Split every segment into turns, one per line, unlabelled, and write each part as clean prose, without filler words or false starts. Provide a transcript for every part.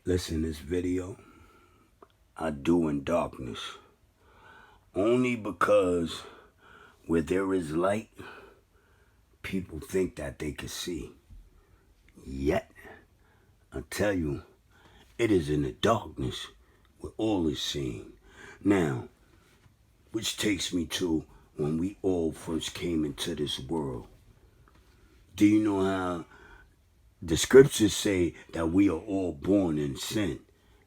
Listen, this video I do in darkness only because where there is light, people think that they can see. Yet, I tell you, it is in the darkness where all is seen. Now, which takes me to when we all first came into this world. Do you know how the scriptures say that we are all born in sin?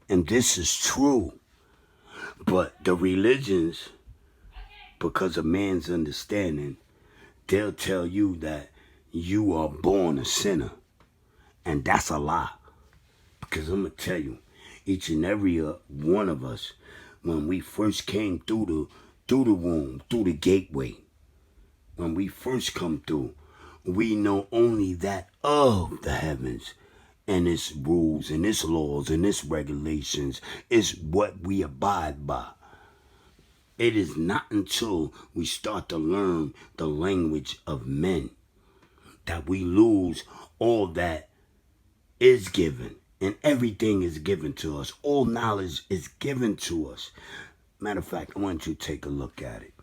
And this is true. But the religions, because of man's understanding, they'll tell you that you are born a sinner. And that's a lie. Because I'm going to tell you, each and every one of us, when we first came through the womb, through the gateway, when we first come through, we know only that of the heavens and its rules and its laws and its regulations is what we abide by. It is not until we start to learn the language of men that we lose all that is given. And everything is given to us. All knowledge is given to us. Matter of fact, I want you to take a look at it.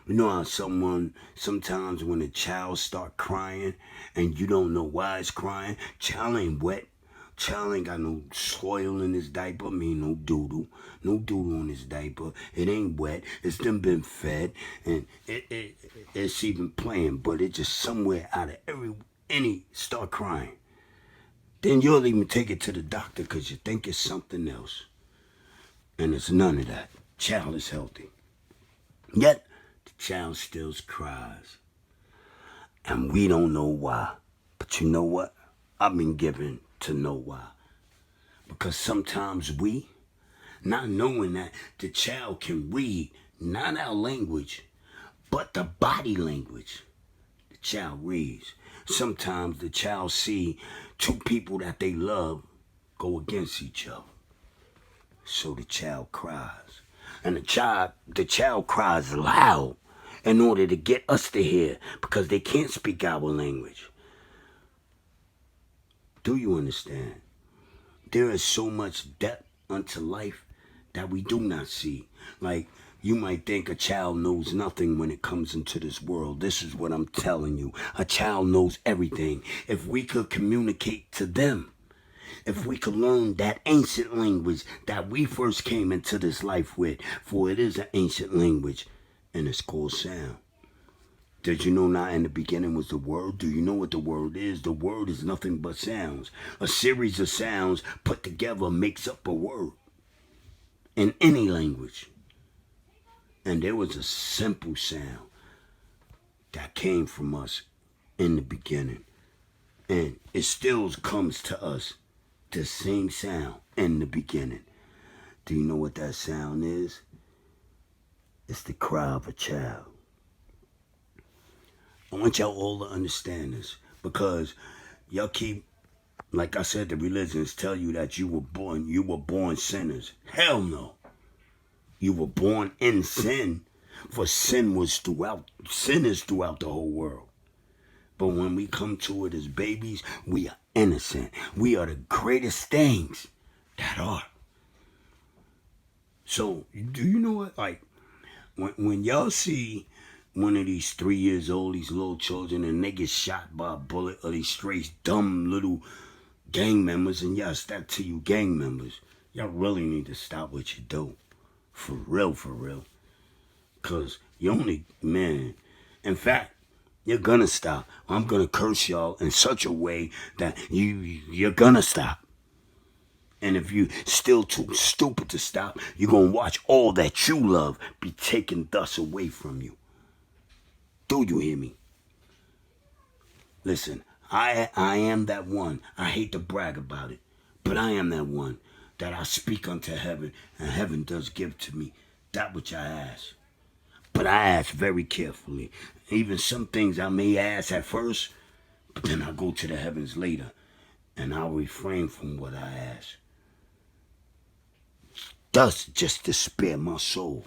You know how sometimes when a child start crying and you don't know why it's crying, child ain't wet. Child ain't got no soil in his diaper, no doodle. No doodle on his diaper. It ain't wet. It's done been fed. And it's even playing, but it's just somewhere out of any start crying. Then you'll even take it to the doctor because you think it's something else. And it's none of that. Child is healthy. Yet, the child still cries. And we don't know why. But you know what? I've been given to know why. Because sometimes we, not knowing that the child can read, not our language, but the body language, the child reads. Sometimes the child see two people that they love go against each other. So the child cries. And the child cries loud in order to get us to hear because they can't speak our language. Do you understand? There is so much depth unto life that we do not see. Like, you might think a child knows nothing when it comes into this world. This is what I'm telling you. A child knows everything. If we could communicate to them, if we could learn that ancient language that we first came into this life with, for it is an ancient language, and it's called sound. Did you know not in the beginning was the word? Do you know what the word is? The word is nothing but sounds. A series of sounds put together makes up a word in any language. And there was a simple sound that came from us in the beginning. And it still comes to us, the same sound in the beginning. Do you know what that sound is? It's the cry of a child. I want y'all all to understand this because y'all keep, like I said, the religions tell you that you were born sinners. Hell no. You were born in sin, for sin is throughout the whole world. But when we come to it as babies, we are innocent. We are the greatest things that are. So, do you know what? Like, when y'all see one of these 3 years old, these little children, and they get shot by a bullet, or these straight dumb little gang members, and yes, that to you gang members, y'all really need to stop what you do. For real. Because you only, man, in fact, you're gonna stop. I'm gonna curse y'all in such a way that you're gonna stop. And if you still too stupid to stop, you're gonna watch all that you love be taken thus away from you. Do you hear me? Listen, I am that one. I hate to brag about it, but I am that one that I speak unto heaven, and heaven does give to me that which I ask. But I ask very carefully. Even some things I may ask at first, but then I go to the heavens later, and I'll refrain from what I ask. Thus, just to spare my soul.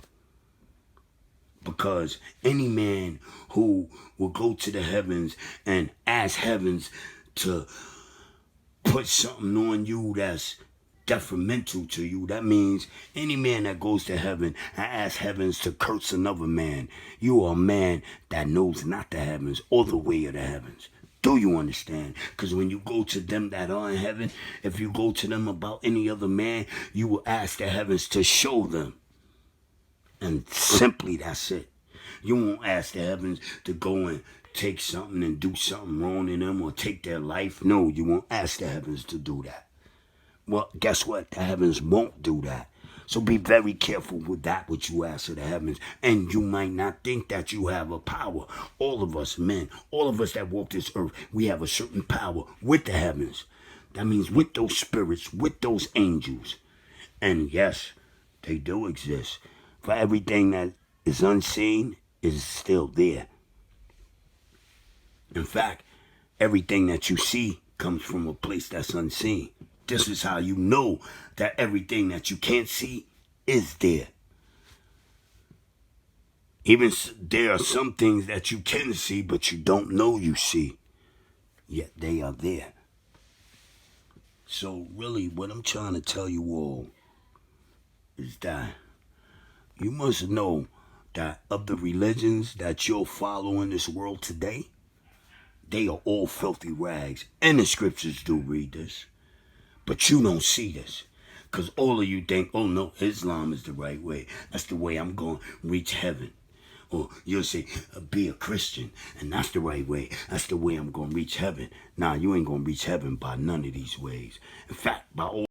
Because any man who will go to the heavens and ask heavens to put something on you that's detrimental to you. That means any man that goes to heaven and asks heavens to curse another man, you are a man that knows not the heavens or the way of the heavens. Do you understand? Because when you go to them that are in heaven, if you go to them about any other man, you will ask the heavens to show them. And simply that's it. You won't ask the heavens to go and take something and do something wrong in them or take their life. No, you won't ask the heavens to do that. Well, guess what? The heavens won't do that. So be very careful with that which you ask of the heavens. And you might not think that you have a power. All of us men, all of us that walk this earth, we have a certain power with the heavens. That means with those spirits, with those angels. And yes, they do exist. For everything that is unseen is still there. In fact, everything that you see comes from a place that's unseen. This is how you know that everything that you can't see is there. Even there are some things that you can see, but you don't know you see. Yet they are there. So really, what I'm trying to tell you all is that you must know that of the religions that you'll follow in this world today, they are all filthy rags. And the scriptures do read this. But you don't see this. Because all of you think, oh no, Islam is the right way. That's the way I'm going to reach heaven. Or you'll say, be a Christian. And that's the right way. That's the way I'm going to reach heaven. Nah, you ain't going to reach heaven by none of these ways. In fact, by all